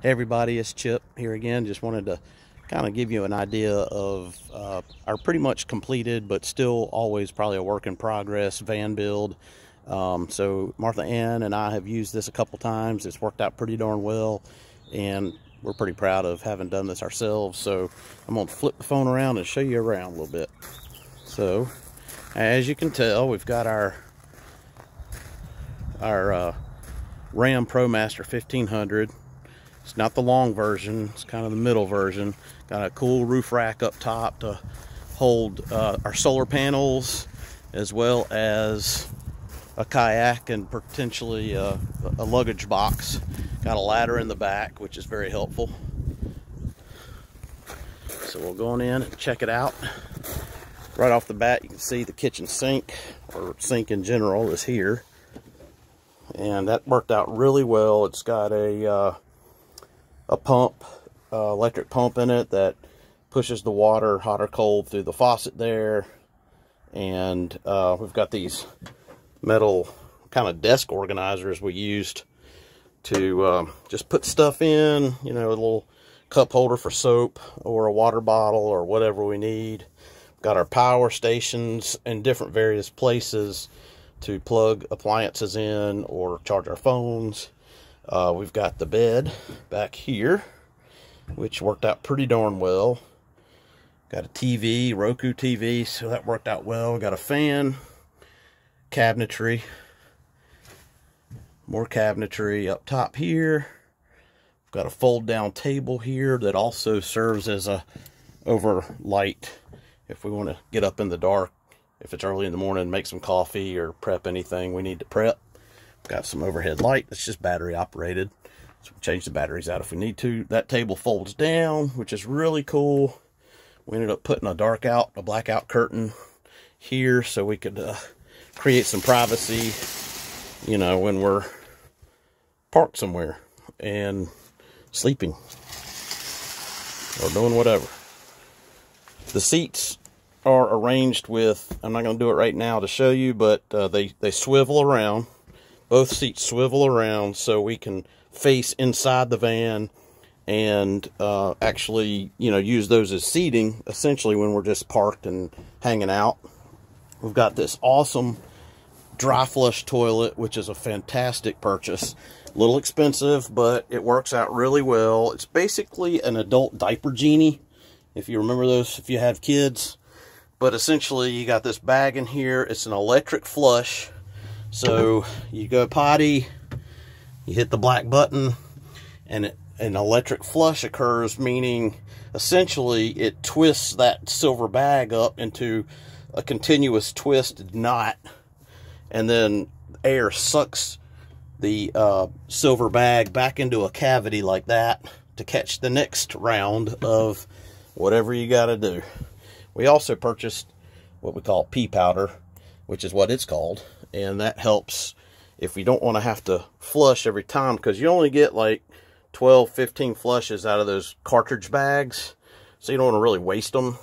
Hey everybody, it's Chip here again. Just wanted to kind of give you an idea of our pretty much completed but still always probably a work in progress van build. So Martha Ann and I have used this a couple times. It's worked out pretty darn well, and we're pretty proud of having done this ourselves. So I'm going to flip the phone around and show you around a little bit. So as you can tell, we've got our Ram ProMaster 1500. It's not the long version, it's kind of the middle version. Got a cool roof rack up top to hold our solar panels, as well as a kayak and potentially a luggage box. Got a ladder in the back, which is very helpful. So we'll go on in and check it out. Right off the bat, you can see the kitchen sink, or sink in general, is here. And that worked out really well. It's got a pump, electric pump in it that pushes the water hot or cold through the faucet there. And we've got these metal kind of desk organizers we used to just put stuff in, you know, a little cup holder for soap or a water bottle or whatever we need. We've got our power stations in different various places to plug appliances in or charge our phones. We've got the bed back here, which worked out pretty darn well. Got a TV, Roku TV, so that worked out well. We got a fan, cabinetry, more cabinetry up top here. We've got a fold down table here that also serves as a overlight if we want to get up in the dark, if it's early in the morning, make some coffee or prep anything we need to prep. Got some overhead light that's just battery operated, so we change the batteries out if we need to. That table folds down, which is really cool. We ended up putting a blackout curtain here so we could create some privacy, you know, when we're parked somewhere and sleeping or doing whatever. The seats are arranged with, I'm not going to do it right now to show you, but they swivel around. Both seats swivel around so we can face inside the van and actually, you know, use those as seating, essentially, when we're just parked and hanging out. We've got this awesome dry flush toilet, which is a fantastic purchase. A little expensive, but it works out really well. It's basically an adult diaper genie, if you remember those, if you have kids. But essentially, you got this bag in here. It's an electric flush. So you go potty, you hit the black button, and an electric flush occurs, meaning essentially it twists that silver bag up into a continuous twisted knot, and then air sucks the silver bag back into a cavity like that to catch the next round of whatever you got to do. We also purchased what we call pea powder, which is what it's called. And that helps if you don't want to have to flush every time, because you only get like 12, 15 flushes out of those cartridge bags. So you don't want to really waste them.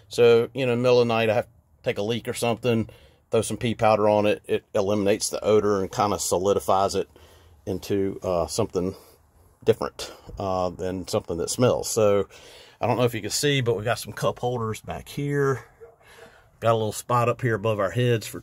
So, you know, in the middle of the night, I have to take a leak or something, throw some pea powder on it. It eliminates the odor and kind of solidifies it into something different than something that smells. So I don't know if you can see, but we got some cup holders back here. Got a little spot up here above our heads for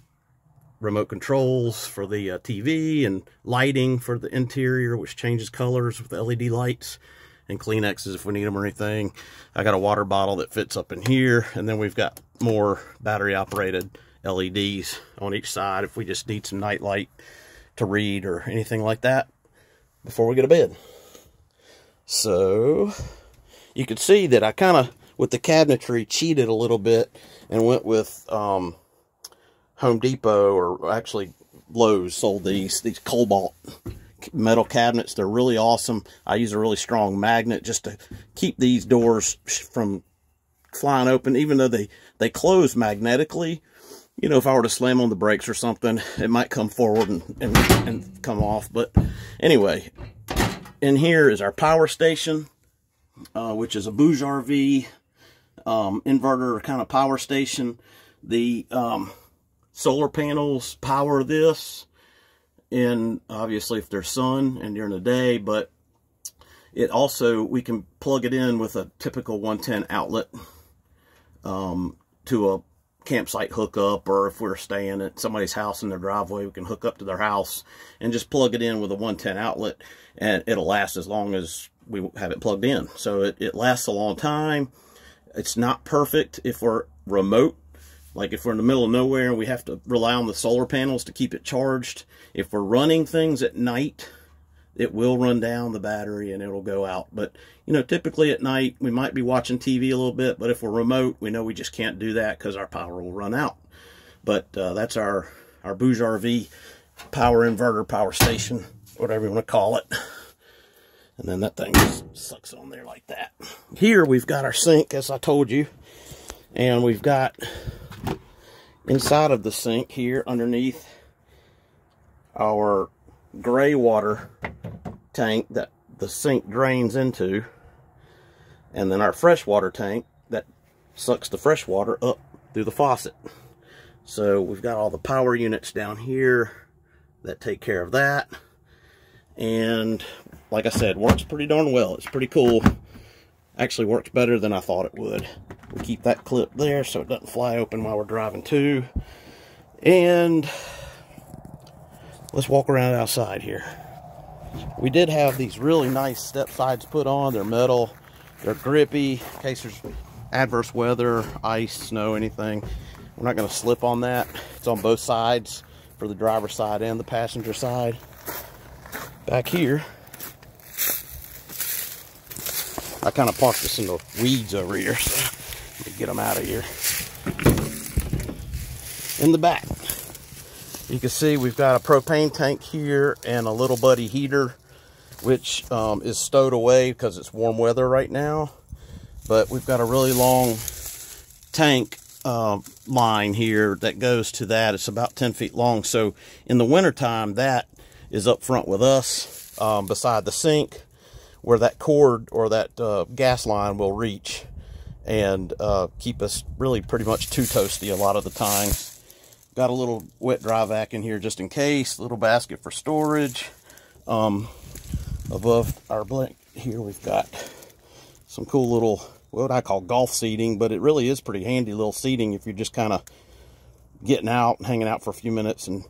remote controls for the TV, and lighting for the interior, which changes colors with the LED lights, and Kleenexes if we need them or anything. I got a water bottle that fits up in here, and then we've got more battery operated LEDs on each side if we just need some night light to read or anything like that before we go to bed. So you can see that I kind of, with the cabinetry, cheated a little bit and went with Home Depot, or actually Lowe's, sold these Cobalt metal cabinets. They're really awesome. I use a really strong magnet just to keep these doors from flying open, even though they close magnetically. You know, if I were to slam on the brakes or something, it might come forward and come off. But anyway, in here is our power station, which is a Bouge RV inverter kind of power station. The solar panels power this, and obviously if there's sun and during the day, but It also, we can plug it in with a typical 110 outlet to a campsite hookup, or if we're staying at somebody's house in their driveway, we can hook up to their house and just plug it in with a 110 outlet, and it'll last as long as we have it plugged in. So it lasts a long time. It's not perfect if we're remote, like if we're in the middle of nowhere and we have to rely on the solar panels to keep it charged. If we're running things at night, it will run down the battery and it'll go out. But, you know, typically at night, we might be watching TV a little bit, but if we're remote, we know we just can't do that because our power will run out. But that's our Bouge RV power inverter, power station, whatever you want to call it. And then that thing just sucks on there like that. Here we've got our sink, as I told you. And we've got inside of the sink here underneath our gray water tank that the sink drains into, and then our freshwater tank that sucks the fresh water up through the faucet. So we've got all the power units down here that take care of that. And like I said, works pretty darn well. It's pretty cool. Actually works better than I thought it would. We keep that clip there so it doesn't fly open while we're driving too. And let's walk around outside here. We did have these really nice step sides put on. They're metal. They're grippy in case there's adverse weather, ice, snow, anything. We're not going to slip on that. It's on both sides, for the driver's side and the passenger side. Back here, I kind of parked this in the weeds over here, so let me get them out of here. In the back, you can see we've got a propane tank here and a little buddy heater, which is stowed away because it's warm weather right now. But we've got a really long tank line here that goes to that. It's about 10 feet long. So in the wintertime, that is up front with us beside the sink, where that cord or that gas line will reach and keep us really pretty much too toasty a lot of the time. Got a little wet dry vac in here just in case, little basket for storage. Above our blanket here, we've got some cool little, what I call golf seating, but it really is pretty handy little seating if you're just kind of getting out and hanging out for a few minutes and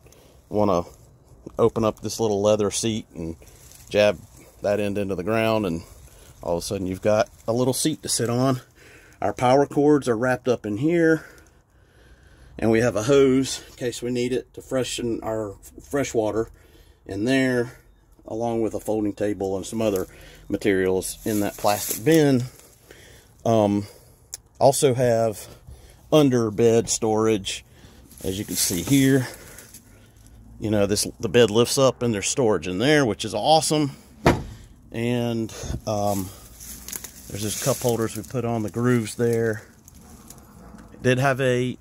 want to open up this little leather seat and jab that end into the ground, and all of a sudden you've got a little seat to sit on. Our power cords are wrapped up in here, and we have a hose in case we need it to freshen our fresh water in there, along with a folding table and some other materials in that plastic bin. Also have under bed storage, as you can see here. You know, the bed lifts up and there's storage in there, which is awesome. And there's this cup holders we put on the grooves there. It did have a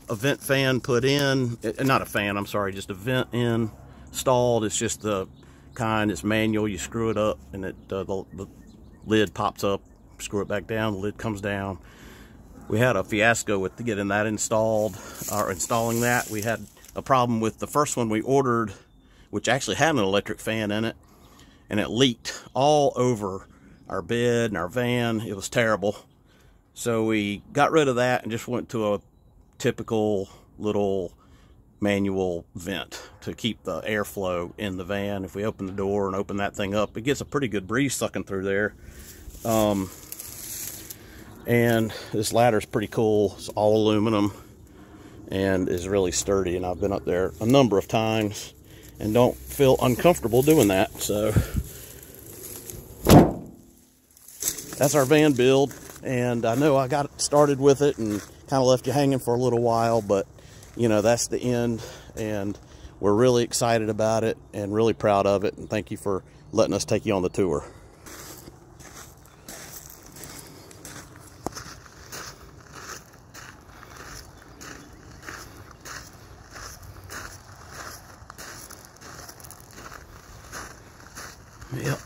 vent fan put in, not a fan, I'm sorry, just a vent installed. It's just the kind, it's manual. You screw it up and the lid pops up. Screw it back down, the lid comes down. We had a fiasco with getting that installed, or installing that. We had a problem with the first one we ordered, which actually had an electric fan in it, and it leaked all over our bed and our van. It was terrible. So we got rid of that and just went to a typical little manual vent to keep the airflow in the van. If we open the door and open that thing up, it gets a pretty good breeze sucking through there. And this ladder's pretty cool. It's all aluminum and is really sturdy, and I've been up there a number of times and don't feel uncomfortable doing that. So that's our van build, and I know I got started with it and kind of left you hanging for a little while, but you know, that's the end, and we're really excited about it and really proud of it, and thank you for letting us take you on the tour. Yep.